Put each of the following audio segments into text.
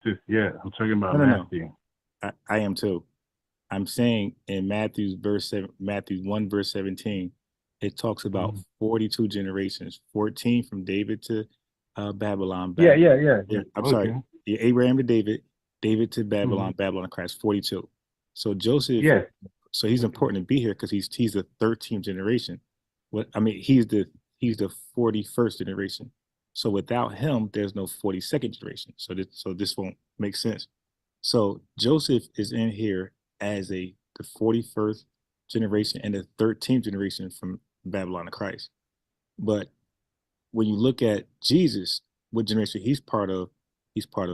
Genesis yet. I'm talking about No, no, no. Matthew. I am too. I'm saying in Matthew 1 verse 17, it talks about Mhm. 42 generations, 14 from David to Babylon, Yeah, Babylon. yeah, yeah, Yeah, yeah. I'm sorry, Okay. yeah, Abraham to David, David to Hmm. Babylon, Babylon to Christ, 42. So Joseph, Yes. so he's Okay. important to be here because he's the 13th generation. What I mean, he's the 41st generation. So without him, there's no 42nd generation. So this won't make sense. So Joseph is in here as the 41st generation and the 13th generation from Babylon to Christ. But when you look at Jesus, what generation he's part of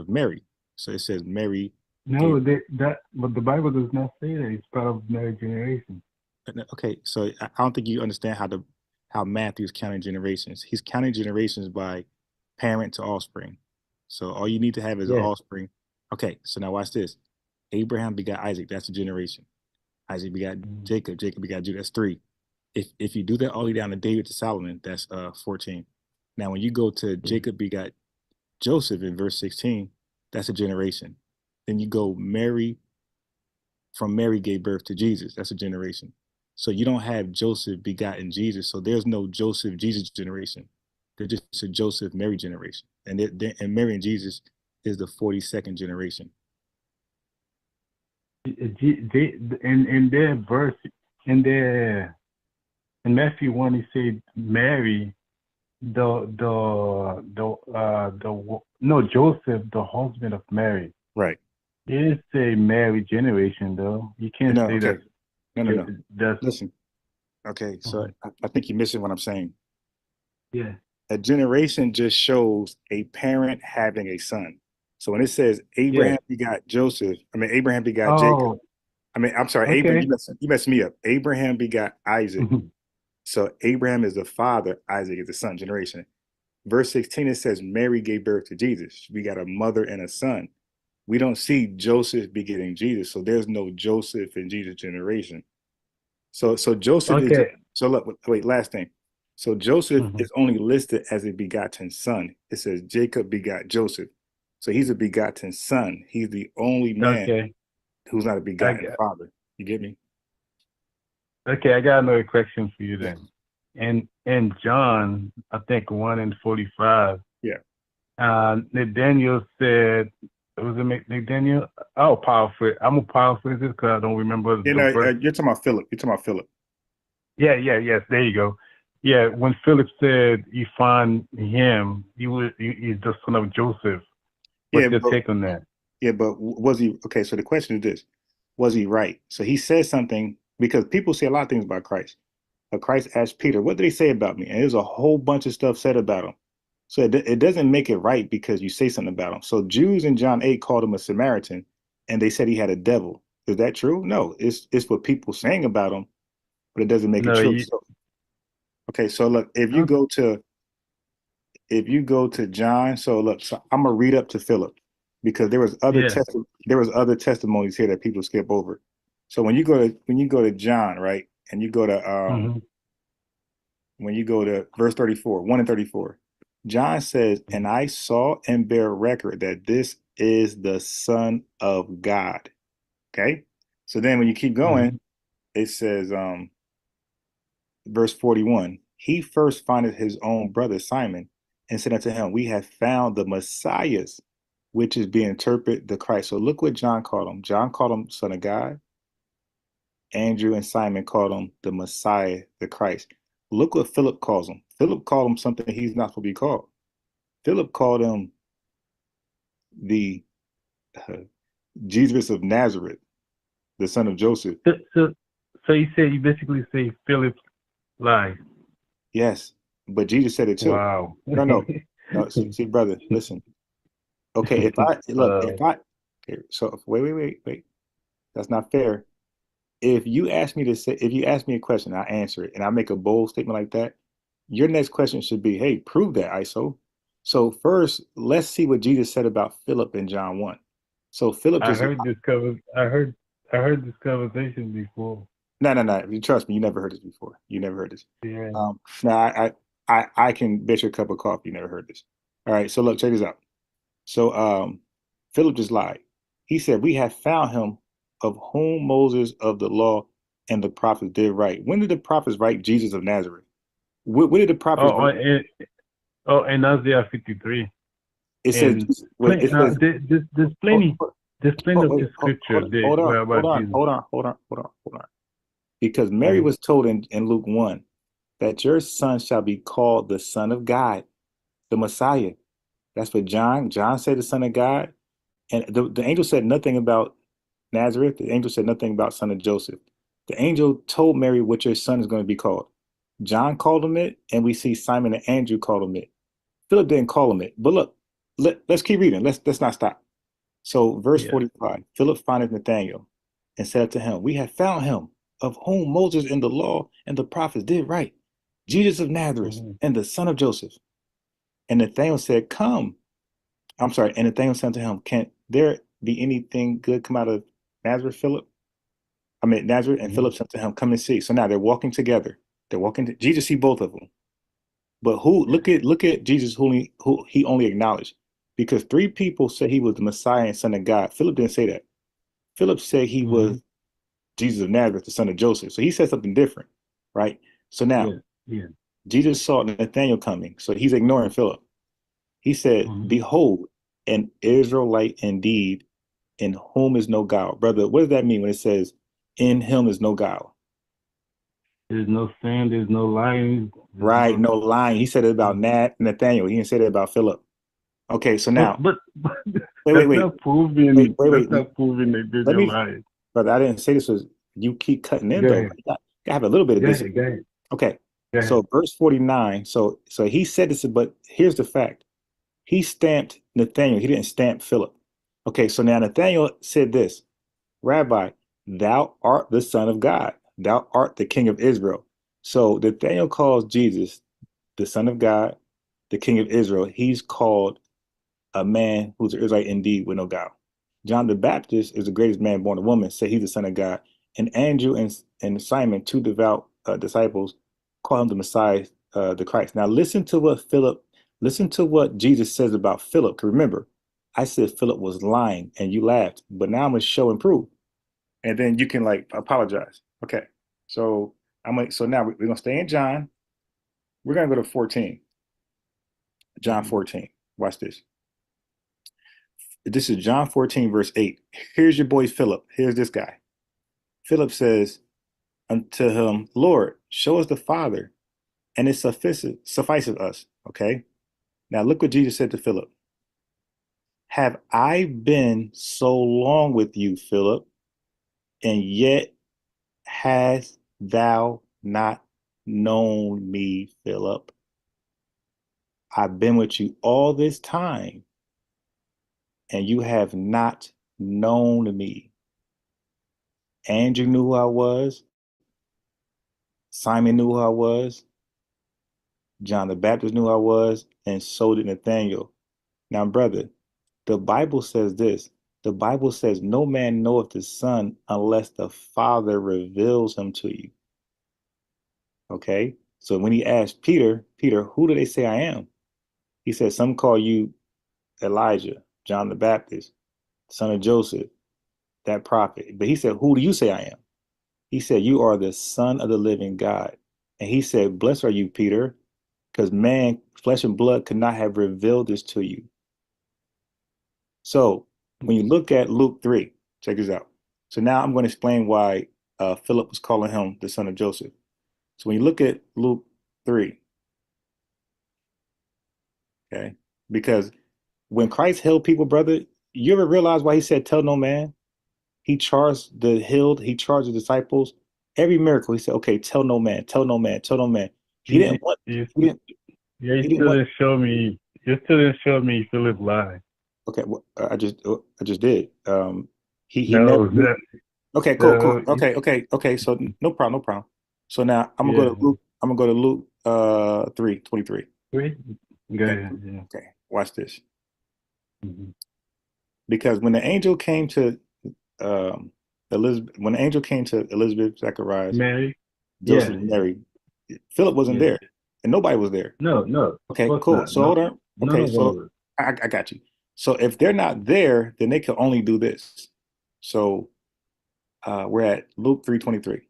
Mary. So it says Mary gave. No, but the Bible does not say that it's part of married generation. Okay, so I don't think you understand how Matthew's counting generations. He's counting generations by parent to offspring. So all you need to have is an Yes. offspring. Okay, so now watch this. Abraham begot Isaac, that's a generation. Isaac begot Mhm. Jacob, Jacob begot Judah, that's three. If you do that all the way down to David to Solomon, that's 14. Now when you go to Jacob begot Joseph in verse 16, that's a generation. Then you go Mary, from Mary gave birth to Jesus, that's a generation. So you don't have Joseph begotten Jesus. So there's no Joseph Jesus generation. They're just a Joseph Mary generation. And Mary and Jesus is the 42nd generation. In their verse, in their in Matthew 1, he said Mary, no, Joseph, the husband of Mary. Right. It is a Mary generation, though. You can't No, say okay. No, no, no. that's. Listen. Okay, so Mhm. I think you're missing what I'm saying. Yeah. A generation just shows a parent having a son. So when it says Yes. Abraham begot Joseph, I mean Abraham begot Jacob. Oh, I mean, I'm sorry, Abraham, okay. you messed me up. Abraham begot Isaac. So Abraham is the father, Isaac is the son generation. Verse 16, it says Mary gave birth to Jesus. We got a mother and a son. We don't see Joseph begetting Jesus. So there's no Joseph in Jesus generation. So Joseph is Okay. so look, wait, last thing. So Joseph Mhm. is only listed as a begotten son. It says Jacob begot Joseph. So he's a begotten son. He's the only man Okay. who's not a I begotten got, father. You get me? okay, I got another question for you then. In John, I think 1 and 45, Yeah. Nathaniel said, was it Nathaniel? Oh, powerful. I'm a powerful this because I don't remember You the know, verse. you're talking about Philip. You're talking about Philip. Yeah, yeah, yes. There you go. Yeah, when Philip said you find him, he's the son of Joseph. Yeah, What's your but take on that? was he okay? So the question is this: was he right? So he said something because people say a lot of things about Christ. But Christ asked Peter, "What did he say about me?" And there's a whole bunch of stuff said about him. So it doesn't make it right because you say something about him. So Jews in John 8 called him a Samaritan, and they said he had a devil. Is that true? No, it's what people saying about him, but it doesn't make it No, true. you. So okay, so look, Huh? if you go to John, so look, so I'm gonna read up to Philip because Yeah. there was other testimonies here that people skip over. So when you go to John, right, and you go to Hmm. when you go to verse 34, 1 and 34, John says, "And I saw and bear record that this is the Son of God." Okay. So then when you keep going, Hmm. it says, verse 41, he first findeth his own brother Simon and said unto him, we have found the Messiah, which is being interpreted the Christ. So look what John called him. John called him Son of God. Andrew and Simon called him the Messiah, the Christ. Look what Philip calls him. Philip called him something he's not supposed to be called. Philip called him the uh, Jesus of Nazareth, the son of Joseph. So, so you say you basically say Philip lied. Yes, but Jesus said it too. Wow. No, no, no. See, brother, listen. Okay, if I look, uh, if I okay, so wait. That's not fair. If you ask me a question, I answer it, and I make a bold statement like that, your next question should be, hey, prove that, ISO. So first, let's see what Jesus said about Philip in John 1. So Philip I just heard this cover. I heard this conversation before. no. You trust me, you never heard this before. You never heard this. Yeah. Now I can bet you a cup of coffee you never heard this. All right, so look, check this out. So Philip just lied. He said, we have found him of whom Moses of the law and the prophets did write. When did the prophets write Jesus of Nazareth? When did the prophets Oh, write? and Isaiah 53. It says, And wait, it says, oh, there's plenty oh, of wait, scriptures there hold on, where hold about on, Jesus. hold on, hold on, hold on, hold on. Because Mary Mm-hmm. was told in Luke 1 that your son shall be called the Son of God, the Messiah. That's what John said, the Son of God. And the angel said nothing about Nazareth. The angel said nothing about son of Joseph. The angel told Mary what your son is going to be called. John called him it, and we see Simon and Andrew called him it. Philip didn't call him it. But look, let's keep reading. Let's not stop. So verse Yeah. 45, Philip findeth Nathanael and said to him, we have found him, of whom Moses in the law and the prophets did write, Jesus of Nazareth, Mm-hmm. and the son of Joseph. And Nathanael said, come. I'm sorry. And Nathanael said to him, can there be anything good come out of Nazareth, Philip? I mean, Nazareth. And Mm-hmm. Philip said to him, come and see. So now they're walking together. They're walking. Jesus see both of them. But who? Yeah. Look at Jesus, who he only acknowledged, because three people said he was the Messiah and Son of God. Philip didn't say that. Philip said he Mm-hmm. was Jesus of Nazareth, the son of Joseph. So he said something different, right? So now Yeah. Yeah. Jesus saw Nathanael coming, so he's ignoring Philip. He said, Mm-hmm. behold, an Israelite indeed, in whom is no guile. Brother, what does that mean when it says, in him is no guile? There's no sin. There's no lying. There's Right, no. no lying. He said it about Nathaniel. He didn't say that about Philip. Okay, so But now, but, but wait, wait, that's wait, not proving. That's wait. not proving that there's Let no me, lying. brother, I didn't say this was, you keep cutting in Go though. ahead. You gotta have a little bit of Go ahead. Go discipline. ahead. Okay, Go so ahead. verse 49. So he said this, but here's the fact. He stamped Nathaniel. He didn't stamp Philip. Okay, so now Nathaniel said this, Rabbi, thou art the Son of God. Thou art the King of Israel. So Nathaniel calls Jesus the Son of God, the King of Israel. He's called a man who's an Israelite indeed with no guile. John the Baptist is the greatest man born of woman, say he's the Son of God. And Andrew and Simon, two devout disciples, call him the Messiah, the Christ. Now listen to what Jesus says about Philip. 'Cause remember, I said Philip was lying and you laughed, but now I'm gonna show and prove. And then you can like apologize. Okay. So so now we're gonna stay in John. We're gonna go to 14. John Mm-hmm. 14. Watch this. This is John 14, verse 8. Here's your boy Philip. Here's this guy. Philip says unto him, Lord, show us the Father, and it suffices us. Okay. Now look what Jesus said to Philip. Have I been so long with you, Philip, and yet hast thou not known me, Philip? I've been with you all this time, and you have not known me. Andrew knew who I was. Simon knew who I was. John the Baptist knew who I was, and so did Nathaniel. Now, brother, the Bible says this. The Bible says, no man knoweth the Son unless the Father reveals him to you. Okay? So when he asked Peter, Peter, who do they say I am? He said, some call you Elijah, John the Baptist, son of Joseph, that prophet. But he said, who do you say I am? He said, you are the Son of the living God. And he said, blessed are you, Peter, because man, flesh and blood could not have revealed this to you. So when you look at Luke 3, check this out. So now I'm going to explain why Philip was calling him the son of Joseph. So when you look at Luke 3, okay, because when Christ healed people, brother, you ever realize why he said, tell no man? He charged the disciples. Every miracle, he said, okay, tell no man, tell no man, tell no man. He You, didn't want, you, he didn't, yeah, you he didn't still want, didn't show me. You still didn't show me Philip lie. okay, well, I just did. He never, No, that okay, cool, cool. no. Okay. So no problem, no problem. So now I'm gonna go Yeah. to Luke. I'm gonna go to Luke 3:23. Wait. Go Okay, ahead. Yeah. okay. Watch this. Mm-hmm. Because when the angel came to Elizabeth, when the angel came to Elizabeth, Zacharias, Mary. Joseph, Yeah. and Yeah. Mary, Philip wasn't Yeah. there, and nobody was there. No. No. Of Okay, course cool. not. So No. hold on. None Okay, of them so was. I got you. So if they're not there, then they can only do this. So we're at Luke 3:23.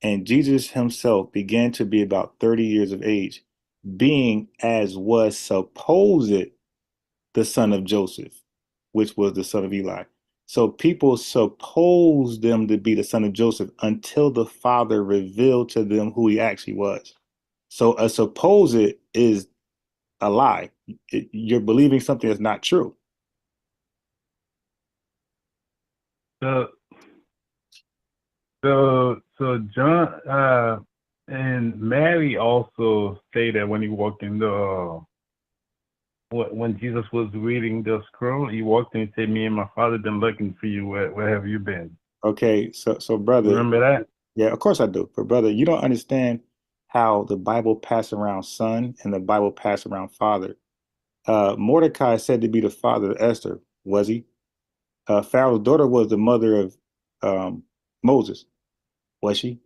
And Jesus himself began to be about 30 years of age, being as was supposed the son of Joseph, which was the son of Eli. So people supposed them to be the son of Joseph until the father revealed to them who he actually was. So a supposed is a lie. You're believing something that's not true. So so John and Mary also say that when he walked in the when Jesus was reading the scroll, he walked in and said, "Me and my father been looking for you. Where have you been?" Okay, so brother, Remember that? yeah, of course I do. But brother, you don't understand how the Bible passed around son and the Bible passed around father. Mordecai is said to be the father of Esther, was he? Pharaoh's daughter was the mother of Moses, was she?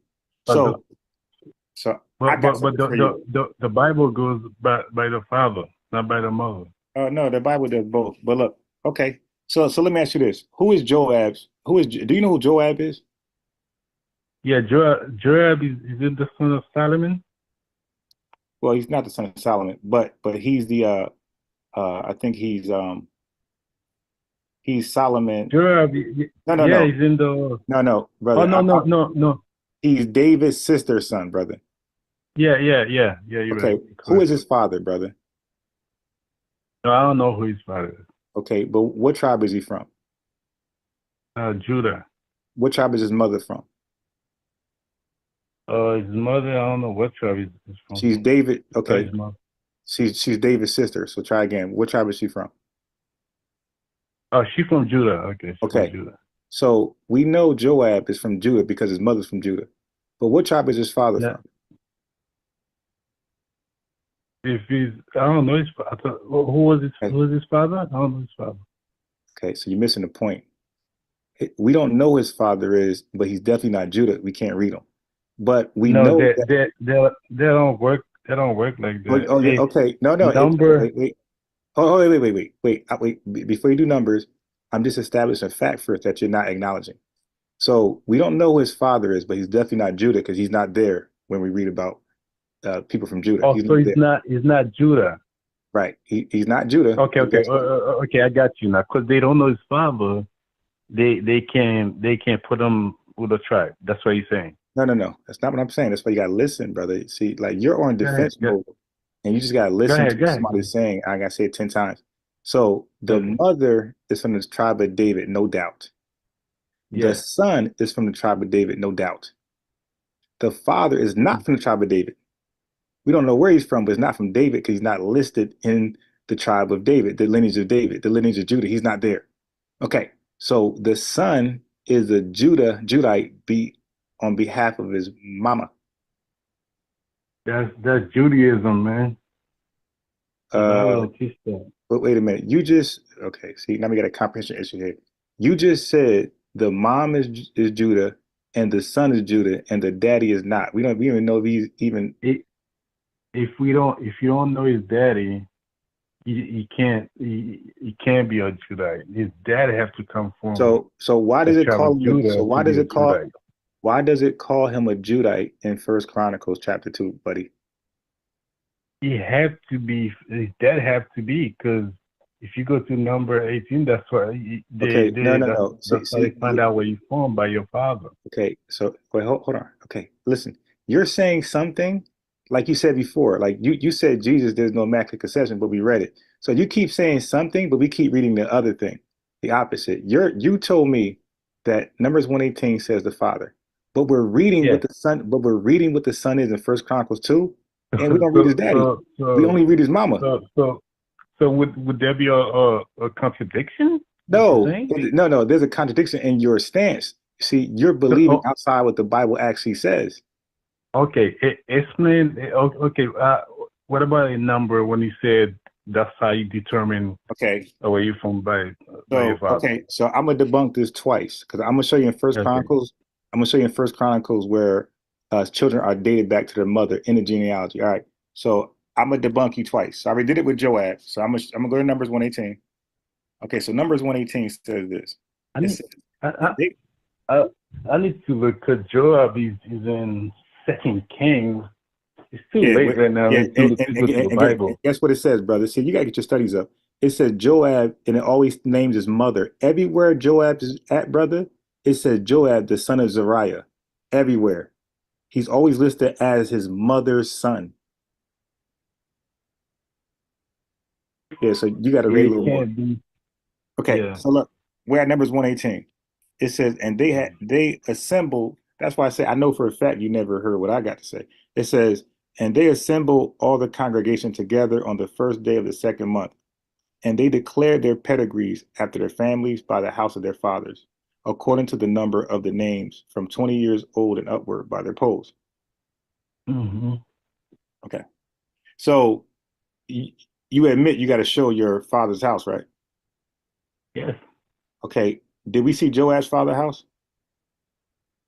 But the So, so I got but something for you. the Bible goes by the father, not by the mother. No, the Bible does both. But look, okay. So let me ask you this: Who is Joab's? Who is? Do you know who Joab is? Yeah, Joab is it the son of Solomon? Well, he's not the son of Solomon, but he's the I think he's Solomon. Joab, No, no, yeah, no, he's in the. no, no, Oh brother. no no no no. He's David's sister's son, brother. Yeah. You're right. Okay, You're who is correct. his father, brother? No, I don't know who his father is. Okay, but what tribe is he from? Judah. What tribe is his mother from? His mother, I don't know what tribe is from. She's David. His Okay, mother. she's David's sister. So try again. What tribe is she from? Oh, she's from Judah. Okay, she's from Okay, Judah. so we know Joab is from Judah because his mother's from Judah. But what tribe is his father Now, from? if he's, I don't know his father. Okay, Who was his father? I don't know his father. okay, so you're missing the point. We don't know his father is, but he's definitely not Judah. We can't read him. But we No, know that. they don't work. They don't work like Oh, that. oh yeah, It's okay. No, no. number. Wait. Oh, wait. Before you do numbers, I'm just establishing a fact first that you're not acknowledging. So we don't know who his father is, but he's definitely not Judah because he's not there when we read about people from Judah. Oh, He's so not there. he's not Judah. Right. He's not Judah, but guess what? Okay. I got you now. Because they don't know his father, they can't put him with a tribe. That's what he's saying. No, no, no. That's not what I'm saying. That's why you gotta listen, brother. See, like you're on Go ahead. defense mode, and you just gotta listen to Go what ahead. somebody's saying. I gotta say it 10 times. So the Okay. mother is from the tribe of David, no doubt. The Yeah. son is from the tribe of David, no doubt. The father is not from the tribe of David. We don't know where he's from, but it's not from David because he's not listed in the tribe of David, the lineage of David, the lineage of Judah. He's not there. Okay, so the son is a Judite be on behalf of his mama. That's Judaism, man. The Bible Uh, don't teach that. but wait a minute. You just okay. See, now we got a comprehension issue here. You just said the mom is Judah and the son is Judah and the daddy is not. We don't even know if he's even. It, if you don't know his daddy, he can't be a Judite. His dad have to come from So why the does it tribe call of him? So Judah to why does be a it call? Judite. Why does it call him a Judite in First Chronicles chapter 2, buddy? He have to be. His dad have to be because if you go to number 18, that's why Okay, no, no, no. that's how they find out where you're from by your father. Okay, so wait, hold on. Okay, listen. You're saying something like you said before. Like you said Jesus, there's no immaculate conception, but we read it. So you keep saying something, but we keep reading the other thing, the opposite. You told me that Numbers 118 says the Father, but we're reading what Yeah. the Son, but we're reading what the Son is in First Chronicles 2, and we don't read his So daddy. so We so only read his mama. so so so would there be a contradiction? What you're No, saying? no. There's a contradiction in your stance. See, you're So, believing outside what the Bible actually says. okay, explain. Okay, what about a number when you said that's how you determine Okay, where you're from by your father? so I'm gonna debunk this twice because I'm gonna show you in First Okay. Chronicles. I'm gonna show you in First Chronicles where children are dated back to their mother in the genealogy. All right, so I'm gonna debunk you twice. So I already did it with Joab. So I'm gonna go to Numbers 118. Okay, so Numbers 118 says this. I It need, says, I, they, I, I need to look because Joab is in Second Kings. It's too yeah, late right now yeah, to look to go to the and Bible. guess what it says, brother? See, you gotta get your studies up. It says Joab, and it always names his mother. Everywhere Joab is at, brother, it says Joab, the son of Zariah. Everywhere. He's always listed as his mother's son. Yeah, so you gotta read a It little more. can't be. Okay, Yeah. so look, we're at Numbers 118. It says, and they assembled. That's why I say I know for a fact you never heard what I got to say. It says, and they assembled all the congregation together on the first day of the second month, and they declared their pedigrees after their families by the house of their fathers, according to the number of the names, from 20 years old and upward by their polls. Hmm. Okay, so you, you admit you got to show your father's house, right? Yes. Okay, did we see Joash's father's house?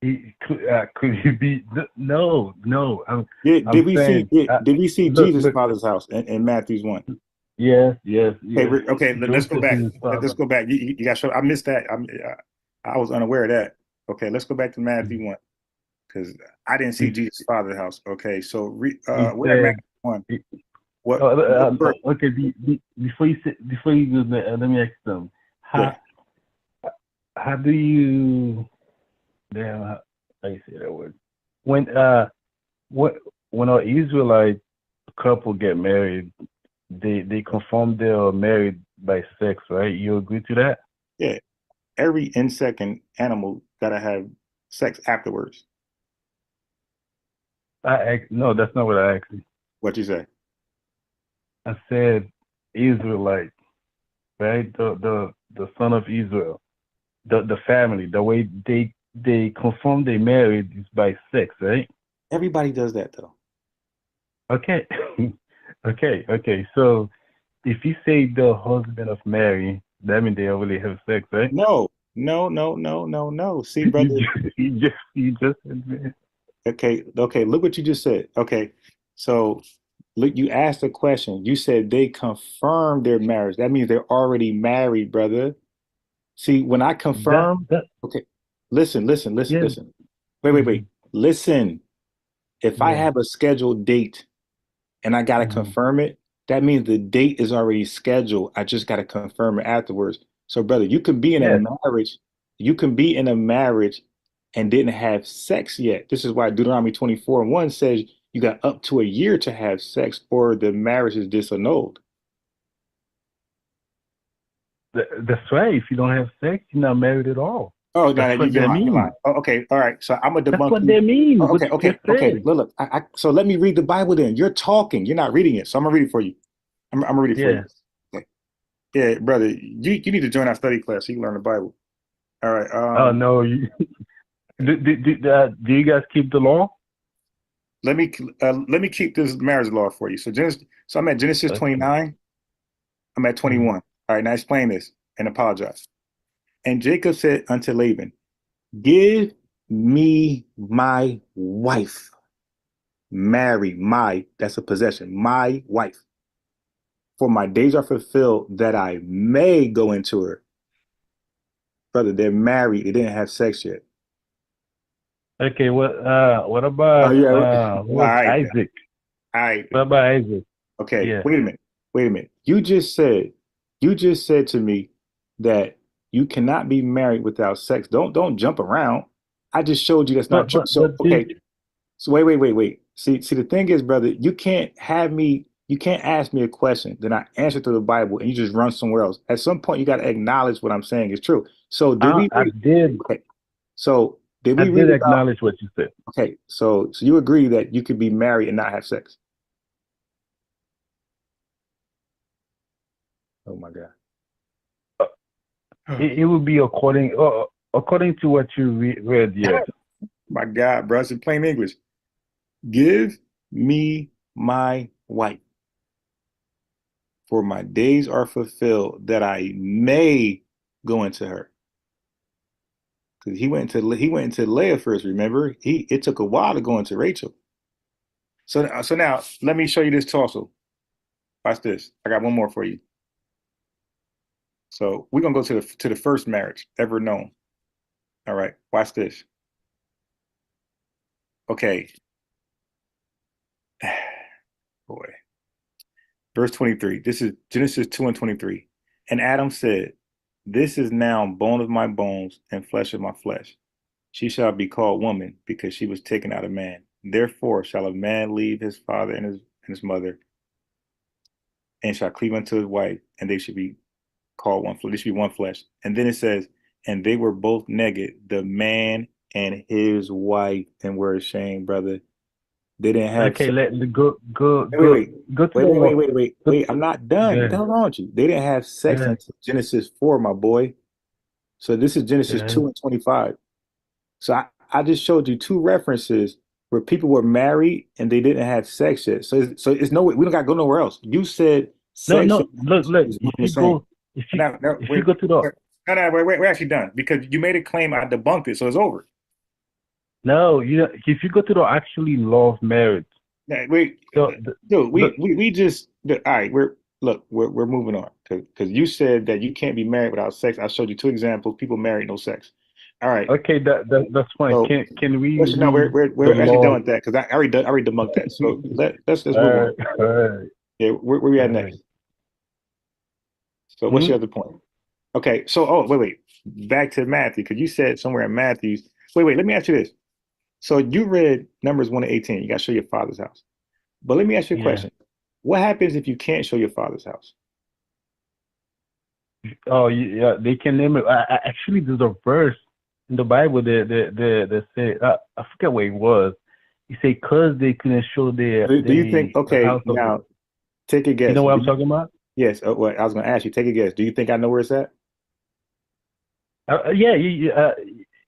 Could he be? No, no. I'm Did we see saying, did we see look, Jesus' look. father's house in Matthew's 1? Yes, yes, Okay, yes. okay, let's go Joseph back. is his Let's father. go back. You got to show. I missed that. I was unaware of that. Okay, let's go back to Matthew 1 because I didn't see He, Jesus' father's house. Okay, so he we're at said, Matthew 1. he, What verse? okay. Before you say, before you go there, let me ask them. Yeah, How how do you damn how you say that word? When what when an Israelite couple get married, they confirm they are married by sex, right? You agree to that? yeah. Every insect and animal gotta have sex afterwards. No, that's not what I asked you. What you say? I said Israelite, right? The son of Israel, the family, the way they confirm they married is by sex, right? Everybody does that though. Okay, okay. So if you say the husband of Mary, that means they already have sex, right? No, no, no, no, no, no. See, You brother. just you just admit. Okay, okay, look what you just said. Okay, so look, you asked a question. You said they confirmed their marriage. That means they're already married, brother. See, when I confirm, That okay, listen, yeah. listen. Wait. Hmm. Listen, if I Yeah. have a scheduled date and I gotta Hmm. confirm it, that means the date is already scheduled. I just gotta confirm it afterwards. So, brother, Yes. you can be in a marriage and didn't have sex yet. This is why Deuteronomy 24:1 says you got up to a year to have sex or the marriage is disannulled. That's right. If you don't have sex, you're not married at all. Oh, no, That's no, what you're they lying. You're lying. mean. Oh, okay, all right. So I'm gonna That's debunk what you. they mean. Oh, What you just okay. said. So let me read the Bible then. You're talking. You're not reading it. So I'm gonna read it for you. I'm gonna read it for you. Yeah. Okay. Yeah, brother, you need to join our study class so you can learn the Bible. All right. Oh no. You, do you guys keep the law? Let me let me keep this marriage law for you. So I'm at Genesis Okay. 29. I'm at Mhm. 21. All right, now explain this and apologize. And Jacob said unto Laban, give me my wife. Marry my, that's a possession, my wife. For my days are fulfilled that I may go into her. Brother, they're married. They didn't have sex yet. Okay. What Oh, about yeah. All who was right. Isaac? All right. What about Isaac? Okay, Yeah. wait a minute. Wait a minute. You just said to me that you cannot be married without sex. Don't jump around. I just showed you that's not But true. but So but did okay. So wait. See the thing is, brother, you can't ask me a question, then I answer through the Bible and you just run somewhere else. At some point you gotta acknowledge what I'm saying is true. So did we I read did okay. So did I we read did about acknowledge what you said. okay, so you agree that you could be married and not have sex? Oh my God. It would be according to what you read. Yes. My God, bro, it's in plain English. Give me my wife, for my days are fulfilled that I may go into her. Because he went into Leah first. Remember, he it took a while to go into Rachel. So now let me show you this torso. Watch this. I got one more for you. So we're gonna go to the first marriage ever known. All right, watch this. Okay, boy. Verse 23. This is Genesis 2 and 23. And Adam said, this is now bone of my bones and flesh of my flesh. She shall be called woman because she was taken out of man. Therefore shall a man leave his father and his mother and shall cleave unto his wife, and they should be called one flesh. They should be one flesh. And then it says, and they were both naked, the man and his wife, and were ashamed, brother. They didn't have Okay, sex. Wait, wait, go to wait, the wait, wait, law. wait, wait, Go, wait. I'm not done. What yeah, the hell wrong with you? They didn't have sex yeah, until Genesis 4, my boy. So this is Genesis yeah. 2 and 25. So I just showed you two references where people were married and they didn't have sex yet. So it's no way we don't gotta go nowhere else. You said No, sex no. Look. is one and the same. If Now, now you go to the no, no, we're actually done because you made a claim, I debunked it, so it's over. no, if you go to the actually law of marriage, Yeah, wait, so dude, look, we just all right. We're moving on because you said that you can't be married without sex. I showed you two examples. People married, no sex. All right. okay, that's fine. So Can we question, no, we're read we're the we're actually done law? with that because I already debunked that. So let's All move right, on. all right, Yeah, where we all at right. next? So what's Hmm? your other point? Okay. So wait. Back to Matthew because you said somewhere in Matthew's. Wait. Let me ask you this. So you read Numbers 1 to 18. You got to show your father's house. But let me ask you a Yeah. question. What happens if you can't show your father's house? Oh, yeah. They can name it. Actually, there's a verse in the Bible that say I forget what it was. You say, "Cause they couldn't show Do you think, the okay, house of the." now take a You guess. know what I'm talking about? Yes, what I was going to ask you, take a guess. Do you think I know where it's at? Yeah,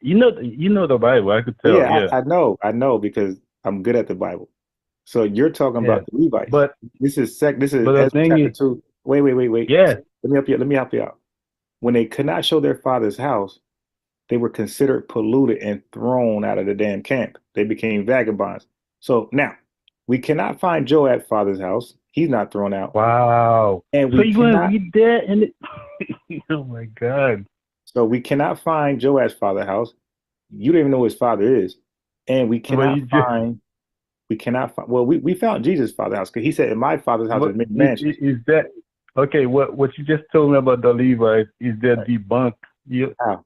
you know the Bible. I could Oh, tell. yeah, Yeah, I know because I'm good at the Bible. So you're talking yeah. about the Levites. But This is the Ezra thing chapter is, 2. Wait. yeah. Let me help you out. When they could not show their father's house, they were considered polluted and thrown out of the damn camp. They became vagabonds. So now we cannot find Joab's father's house. He's not thrown out. Wow. And So we you're gonna cannot read that and oh my God. so we cannot find Joab's father's house. You don't even know who his father is. And But you just we cannot find well, we found Jesus' father's house because he said in my father's house what there's many mansions. is that? Okay, what you just told me about the Levites is that Right. debunk you How?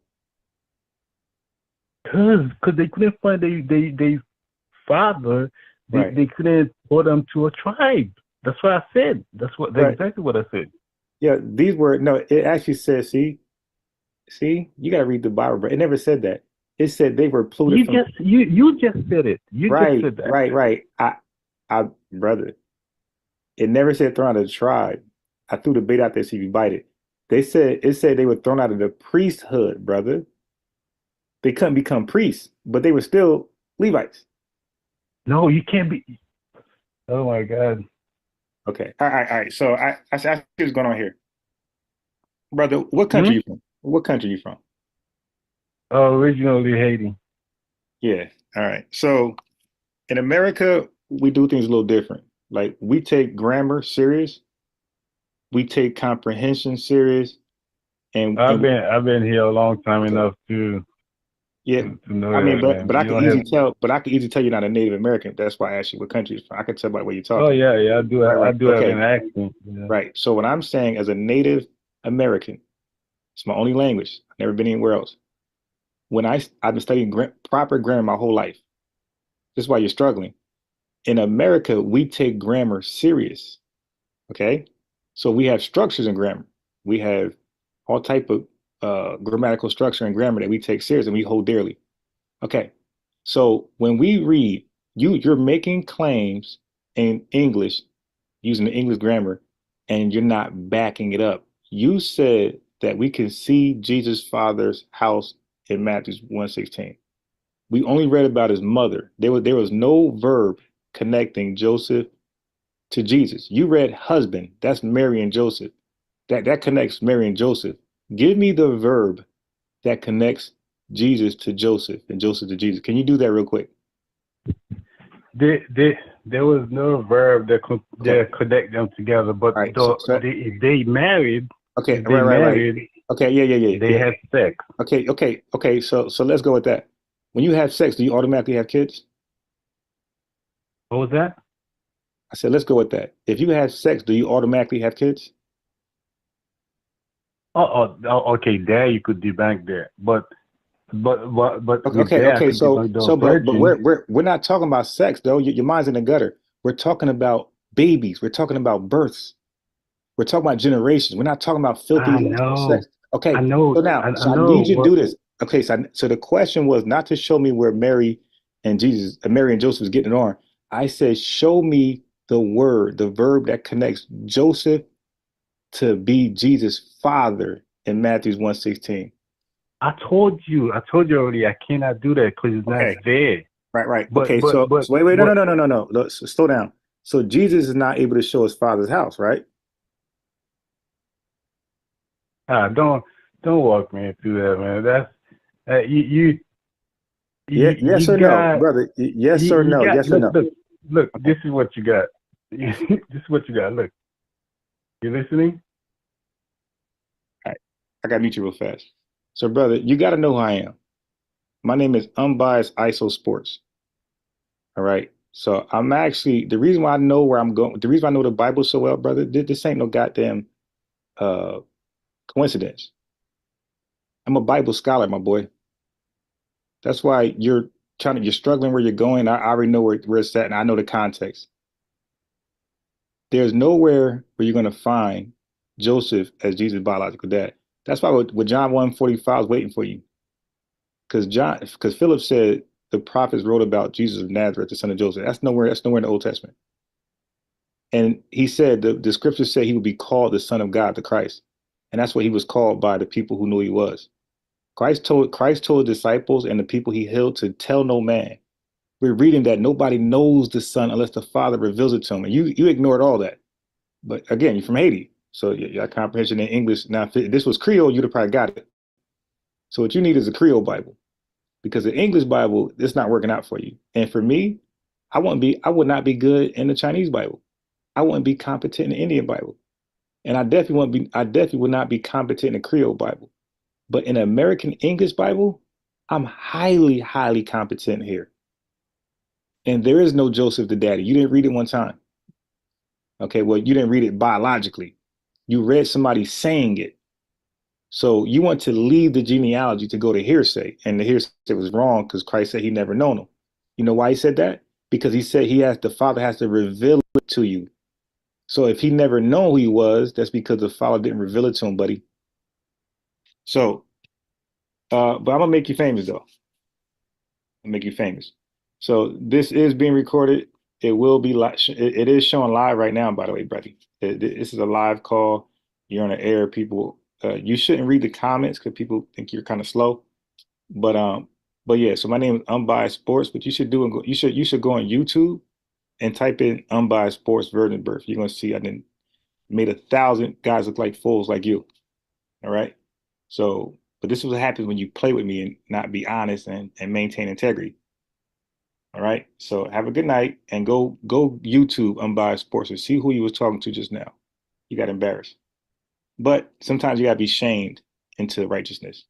cause they couldn't find they father. Right. They couldn't put them to a tribe. That's what I said. That's Right. exactly what I said. Yeah, these were no, it actually says, see, you gotta read the Bible, but it never said that. It said they were polluted from You just said it. You just said that. right. Brother, it never said thrown out of the tribe. I threw the bait out there so you can bite it. It said they were thrown out of the priesthood, brother. They couldn't become priests, but they were still Levites. No, you can't be. Oh my God. Okay. All right. So I see what's going on here. Brother, what country Hmm? you from? What country you from? Originally Haiti. Yeah. All right. So in America, we do things a little different. Like we take grammar serious, we take comprehension serious, and we I've been here a long time okay. enough Yeah. to know I mean, that, man. but I You can don't have. easily tell, but I can easily tell you're not a Native American. That's why I asked you what country you're from. I can tell by the way you're Oh talking. yeah, yeah. I Right. do have Okay. an accent. Yeah. Right. So what I'm saying as a Native American, it's my only language. I've never been anywhere else. I've been studying proper grammar my whole life. This is why you're struggling. In America, we take grammar serious. Okay, so we have structures in grammar. We have all type of grammatical structure and grammar that we take serious and we hold dearly. Okay, so when we read, you're making claims in English using the English grammar, and you're not backing it up. You said that we can see Jesus' father's house in Matthew 1:16. We only read about his mother. There was no verb connecting Joseph to Jesus. You read husband. That's Mary and Joseph. That connects Mary and Joseph. Give me the verb that connects Jesus to Joseph and Joseph to Jesus. Can you do that real quick? There was no verb Okay. that connect them together. But All right. So if they married. Okay, if they right. married, Okay, they yeah. had sex. Okay. So let's go with that. When you have sex, do you automatically have kids? What was that? I said, let's go with that. If you have sex, do you automatically have kids? Okay, there you could debunk that, but with that, I Okay. could So debunk the but virgin. we're not talking about sex though. Your mind's in the gutter. We're talking about babies. We're talking about births. We're talking about generations. We're not talking about filthy I lustful sex. know, I Okay. know, So now, I so I know need you to what. do this. Okay. So the question was not to show me where Mary and Joseph was getting it on. I said, show me the word, the verb that connects Joseph to be Jesus' father in Matthew 1:16. I told you already. I cannot do that because it's not Okay. there. Right. But Okay. but but So wait. but No. Look, slow down. So Jesus is not able to show his father's house, right? don't walk me through that, man. That's you Yes you or no, got brother. Yes or you no. got Yes or no. look. Okay. This is what you got. This is what you got. Look, you listening? All right. I got to meet you real fast. So, brother, you got to know who I am. My name is Unbiased ISO Sports. All right. So I'm actually the reason why I know where I'm going. The reason why I know the Bible so well, brother. This ain't no goddamn uh, coincidence. I'm a Bible scholar, my boy. That's why you're struggling where you're going. I already know where it's at, and I know the context. There's nowhere where you're going to find Joseph as Jesus' biological dad. That's why with John 1:45 is waiting for you. Because Philip said the prophets wrote about Jesus of Nazareth, the son of Joseph. That's nowhere in the Old Testament. And he said the scriptures say he would be called the Son of God, the Christ. And that's what he was called by the people who knew he was. Christ told disciples and the people he healed to tell no man. We're reading that nobody knows the Son unless the Father reveals it to him. And you ignored all that. But again, you're from Haiti. So your comprehension in English. Now, if this was Creole, you'd have probably got it. So what you need is a Creole Bible because the English Bible, it's not working out for you. And for me, I would not be good in the Chinese Bible. I wouldn't be competent in the Indian Bible. And I definitely would not be competent in the Creole Bible. But in the American English Bible, I'm highly competent here. And there is no Joseph the daddy. You didn't read it one time. Okay, well, you didn't read it biologically. You read somebody saying it. So you want to leave the genealogy to go to hearsay, and the hearsay was wrong because Christ said he never known him. You know why he said that? Because he said the Father has to reveal it to you. So if he never known who he was, that's because the Father didn't reveal it to him, buddy. So, but I'm gonna make you famous though. I'll make you famous. So this is being recorded. It will be live. It is showing live right now, by the way, buddy. This is a live call. You're on the air. People, you shouldn't read the comments because people think you're kind of slow. But um, but yeah. So my name is Unbiased Sports. But you should do and go. You should go on YouTube and type in Unbiased Sports Virgin Birth. You're gonna see I didn't made 1,000 guys look like fools like you. All right. So, but this is what happens when you play with me and not be honest and maintain integrity. All right. So have a good night and go YouTube Unbiased Sports and see who you was talking to just now. You got embarrassed. But sometimes you gotta be shamed into righteousness.